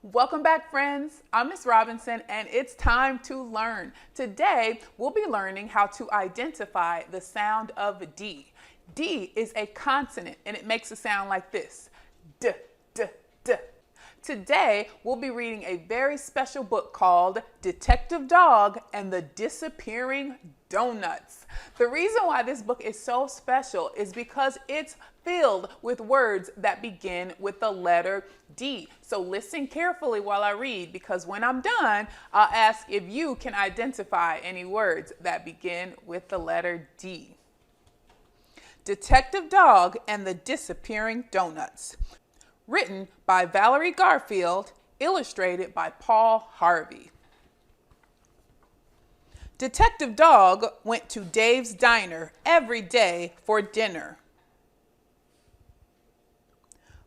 Welcome back, friends. I'm Miss Robinson, and it's time to learn. Today, we'll be learning how to identify the sound of D. D is a consonant, and it makes a sound like this. D, D, D. Today, we'll be reading a very special book called Detective Dog and the Disappearing Donuts. The reason why this book is so special is because it's filled with words that begin with the letter D. So listen carefully while I read, because when I'm done, I'll ask if you can identify any words that begin with the letter D. Detective Dog and the Disappearing Donuts. Written by Valerie Garfield, illustrated by Paul Harvey. Detective Dog went to Dave's diner every day for dinner.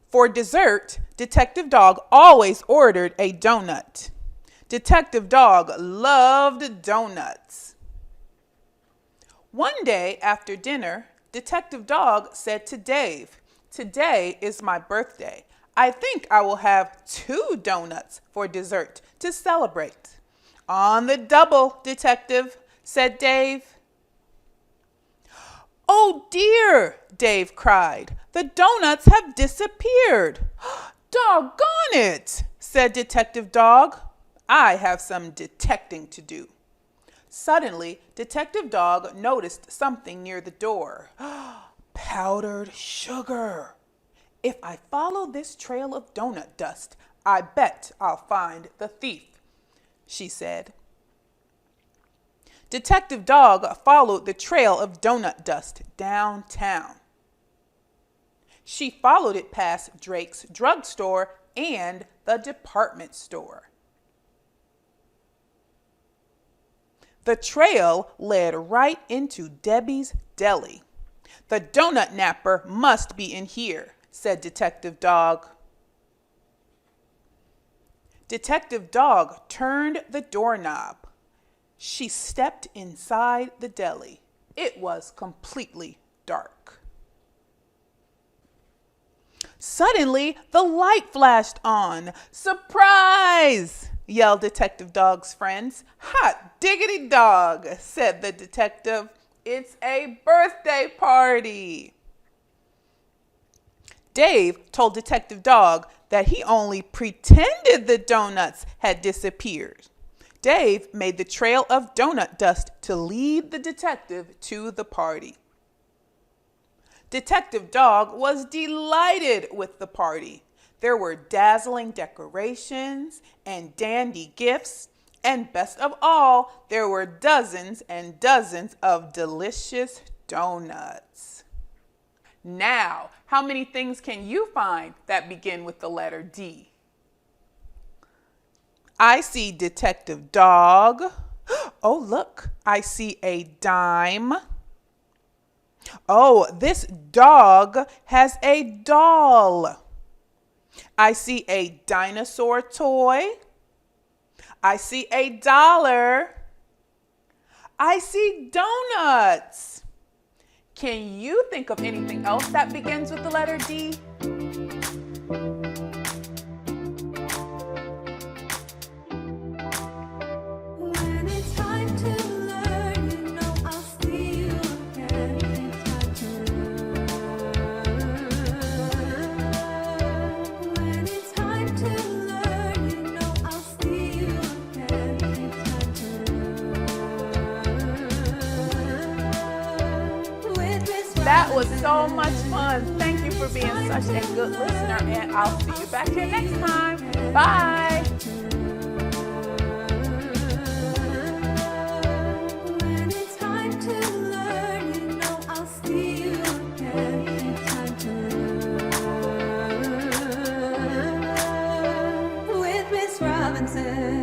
For dessert, Detective Dog always ordered a donut. Detective Dog loved donuts. One day after dinner, Detective Dog said to Dave, "Today is my birthday. I think I will have 2 donuts for dessert to celebrate." "On the double, Detective," said Dave. "Oh dear," Dave cried. "The donuts have disappeared." "Doggone it," said Detective Dog. "I have some detecting to do." Suddenly, Detective Dog noticed something near the door. Powdered sugar. "If I follow this trail of donut dust, I bet I'll find the thief," she said. Detective Dog followed the trail of donut dust downtown. She followed it past Drake's drugstore and the department store. The trail led right into Debbie's Deli. "The donut napper must be in here," said Detective Dog. Detective Dog turned the doorknob. She stepped inside the deli. It was completely dark. Suddenly, the light flashed on. "Surprise!" yelled Detective Dog's friends. "Hot diggity dog," said the detective. "It's a birthday party." Dave told Detective Dog that he only pretended the donuts had disappeared. Dave made the trail of donut dust to lead the detective to the party. Detective Dog was delighted with the party. There were dazzling decorations and dandy gifts, and best of all, there were dozens and dozens of delicious donuts. Now, how many things can you find that begin with the letter D? I see Detective Dog. Oh, look, I see a dime. Oh, this dog has a doll. I see a dinosaur toy. I see a dollar. I see donuts. Can you think of anything else that begins with the letter D? That was so much fun. Thank you for being such a good listener, and I'll see you back here next time. Bye. With Miss Robinson.